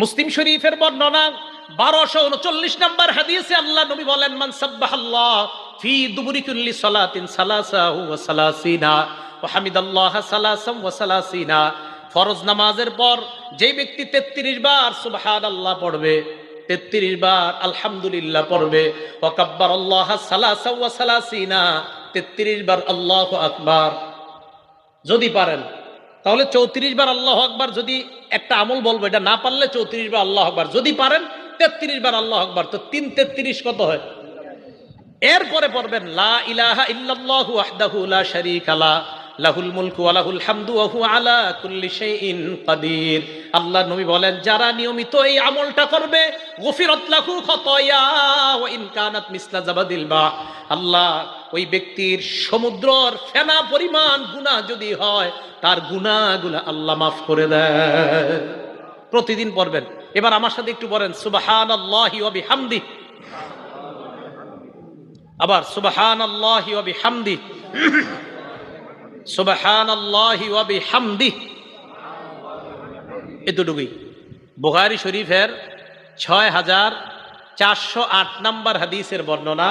মুসলিম শরীফের বর্ণনা 1239 নম্বর হাদিসে আল্লাহ নবী বলেন, মান সাব্বাহাল্লাহ ফি দুবুরি কুল্লি সালাতিন সালাসাহু ওয়া সালাসিনা ওয়া হামিদাল্লাহ সালাসাম ওয়া সালাসিনা। ফরজ নামাজের পর যেই ব্যক্তি 33 বার সুবহানাল্লাহ পড়বে, 33 বার আলহামদুলিল্লাহ পড়বে, ওয়া কাব্বারাল্লাহ সালাসা ওয়া সালাসিনা, 33 বার আল্লাহু আকবার। যদি পারেন তাহলে 34 বার আল্লাহু আকবার। যদি একটা আমল বলবো, এটা না পারলে 34 বার আল্লাহু আকবার, যদি পারেন 33 বার আল্লাহু আকবার। তো 3 33 কত হয়? এরপরে পড়বেন লা ইলাহা ইল্লাল্লাহু ওয়াহদাহু লা শারীকা লা লাহুল মুলকু ওয়া লাহুল হামদু ওয়া হুয়া আলা কুল্লি শাইইন কাদির। আল্লাহ নবী বলেন, যারা নিয়মিত এই আমলটা করবে, গফিরাত লাহু খাতায়া ওয়া ইন কানাত মিসলা জাবাদিল বা, আল্লাহ ওই ব্যক্তির সমুদ্রের ফেনা পরিমাণ গুনাহ যদি হয়, তার গুনাহগুলো আল্লাহ মাফ করে দেয়। প্রতিদিন পড়বেন। এবার আমার সাথে একটু বলেন সুবহানাল্লাহি ওয়া বিহামদি। আবার সুবহানাল্লাহি ওয়া বিহামদি, সুবহানাল্লাহি ওয়া বিহামদি। এতটুকুই। বুখারী শরীফের 6408 নম্বর হাদিসের বর্ণনা,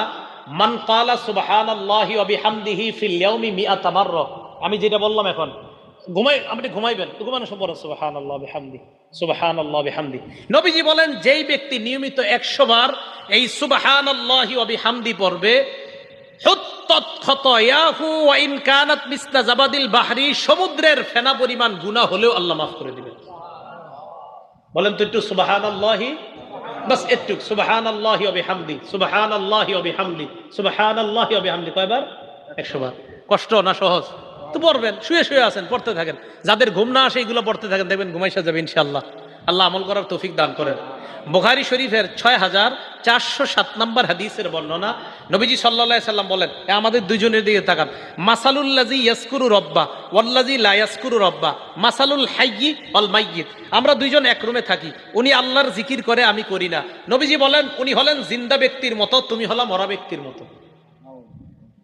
মান ক্বালা সুবহানাল্লাহি ওয়া বিহামদিহি ফিল ইয়াউমি মিআতা মাররা। আমি যেটা বললাম এখন আপনি ঘুমাইবেন, ঘুমানোর সময় পড়েন সুবহানাল্লাহ বিহামদি, সুবহানাল্লাহ বিহামদি। নবীজি বলেন, যেই ব্যক্তি নিয়মিত 100 বার এই সুবহানাল্লাহি ওয়া বিহামদি পড়বে, হুত্তাত খাতায়াহু ওয়া ইন কানাত মিসলা জাবাদিল বাহরি, সমুদ্রের ফেনা পরিমাণ গুনাহ হলেও আল্লাহ মাফ করে দিবেন। বলেন তো একটু সুবহানাল্লাহি, বাস একটু সুবহানাল্লাহি ওয়া বিহামদি, সুবহানাল্লাহি ওয়া বিহামদি, সুবহানাল্লাহি ওয়া বিহামদি। কয়বার? 100 বার। কষ্ট না সহজ? তো পড়বেন, শুয়ে শুয়ে আছেন, পড়তে থাকেন। যাদের ঘুম না আসে এগুলো পড়তে থাকেন, দেখবেন ঘুমাইসা যাবে ইনশাআল্লাহ। আল্লাহ আমল করার তৌফিক দান করেন। বুখারী শরীফের 6407 নম্বর হাদিসের বর্ণনা, নবীজি সাল্লাল্লাহু আলাইহি সাল্লাম বলেন, আমাদের দুইজনের দিকে তাকান, মাসালুল্লাযী ইয়াসকুরু রাব্বা ওয়াল্লাযী লা ইয়াসকুরু রাব্বা মাসালুল হাইয়্যি ওয়াল মাইয়্যিত। আমরা দুইজন এক রুমে থাকি, উনি আল্লাহর জিকির করে, আমি করি না। নবীজি বলেন, উনি হলেন জিন্দা ব্যক্তির মতো, তুমি হলা মরা ব্যক্তির মতো।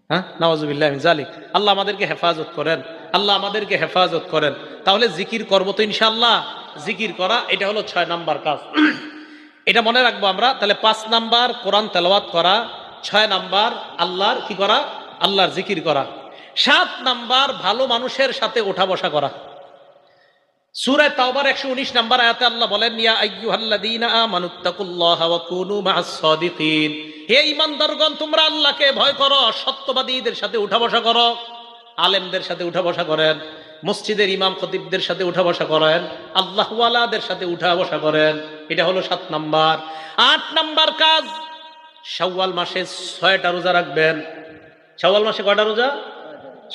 হ্যাঁ, নাউযুবিল্লাহি মিন যালিক। আল্লাহ আমাদেরকে হেফাজত করেন, আল্লাহ আমাদেরকে হেফাজত করেন। তাহলে জিকির করবো তো ইনশাআল্লাহ। জিকির করা এটা হলো 6 নাম্বার কাজ, এটা মনে রাখবো আমরা। তাহলে 5 নাম্বার কোরআন তেলাওয়াত করা, 6 নাম্বার আল্লাহর কি করা? আল্লাহর জিকির করা। 7 নাম্বার ভালো মানুষের সাথে ওঠা বসা করা। সূরা তাওবার 119 নাম্বার আয়াতে আল্লাহ বলেন, ইয়া আইয়ুহাল্লাযীনা আমানুত্তাকুল্লাহা ওয়া কুনু মা'আস সাদিকিন। হে ঈমানদারগণ, তোমরা আল্লাহকে ভয় করো, সত্যবাদীদের সাথে উঠা বসা করো। আলেমদের সাথে উঠা বসা করেন, মসজিদের ইমাম খতিবদের সাথে উঠা বসা করেন, আল্লাহওয়ালাদের সাথে উঠা বসা করেন। এটা হলো 7 নাম্বার। 8 নাম্বার কাজ, শাওয়াল মাসে 6টা রোজা রাখবেন। শাওয়াল মাসে কয়টা রোজা?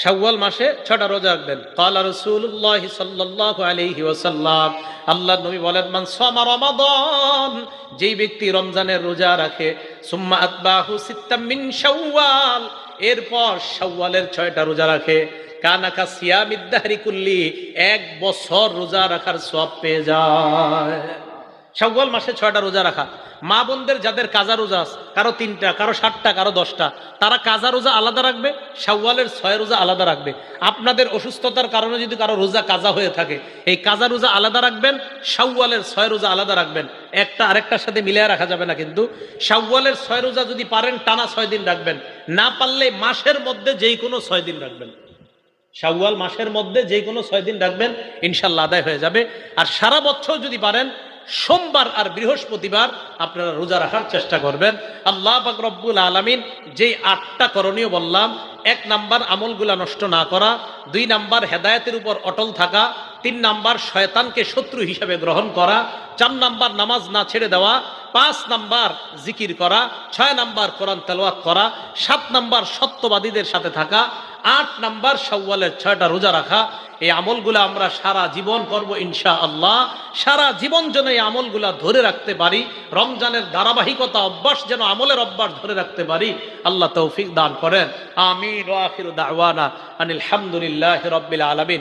শাওয়াল মাসে 6টা রোজা রাখবেন। ক্বালা রাসূলুল্লাহ সাল্লাল্লাহু আলাইহি ওয়াসাল্লাম, আল্লাহর নবী বলেন, মান সামা রমাদান, যেই ব্যক্তি রমজানের রোজা রাখে, সুম্মা আতবাহু সিত্তাম মিন শাওয়াল, এরপর শাওয়ালের 6টা রোজা রাখে, কানাকা সিয়ামিদ দাহরি কুল্লি, 1 বছর রোজা রাখার সওয়াব পেয়ে যায়। শাওয়াল মাসে 6টা রোজা রাখা। মা বোনদের যাদের কাজা রোজা আছে, কারো 3টা, কারো 7টা, কারো 10টা, তারা কাজা রোজা আলাদা রাখবে, শাওয়ালের 6 রোজা আলাদা রাখবে। আপনাদের অসুস্থতার কারণে যদি কারো রোজা কাজা হয়ে থাকে, এই কাজা রোজা আলাদা রাখবেন, শাওয়ালের 6 রোজা আলাদা রাখবেন। একটা আরেকটার সাথে মিলিয়ে রাখা যাবে না। কিন্তু শাওয়ালের 6 রোজা যদি পারেন টানা 6 দিন রাখবেন, না পারলে মাসের মধ্যে যেই কোনো 6 দিন রাখবেন। শাওয়াল মাসের মধ্যে যে কোনো 6 দিন রাখবেন, ইনশাআল্লাহ আদায় হয়ে যাবে। আর সারা বছর যদি পারেন, সোমবার আর বৃহস্পতিবার আপনারা রোজা রাখার চেষ্টা করবেন। আল্লাহ পাক রব্বুল আলামিন যেই 8টা করণীয় বললাম, 1 নাম্বার আমলগুলা নষ্ট না করা, 2 নাম্বার হেদায়েতের উপর অটল থাকা, 3 নাম্বার শয়তানকে শত্রু হিসেবে গ্রহণ করা, 4 নাম্বার নামাজ না ছেড়ে দেওয়া, 5 নাম্বার জিকির করা, 6 নাম্বার কোরআন তেলাওয়াত করা, 7 নাম্বার সত্যবাদীদের সাথে থাকা, 8 নাম্বার শাওয়ালের 6টা রোজা রাখা। এই আমলগুলো আমরা সারা জীবন করব ইনশাআল্লাহ। সারা জীবন যেন এই আমলগুলা ধরে রাখতে পারি, রমজানের ধারাবাহিকতা অভ্যাস যেন আমলের অভ্যাস ধরে রাখতে পারি, আল্লাহ তৌফিক দান করেন। আমিন ওয়া আখিরু দাওয়ানা আনিল হামদুলিল্লাহি রাব্বিল আলামিন।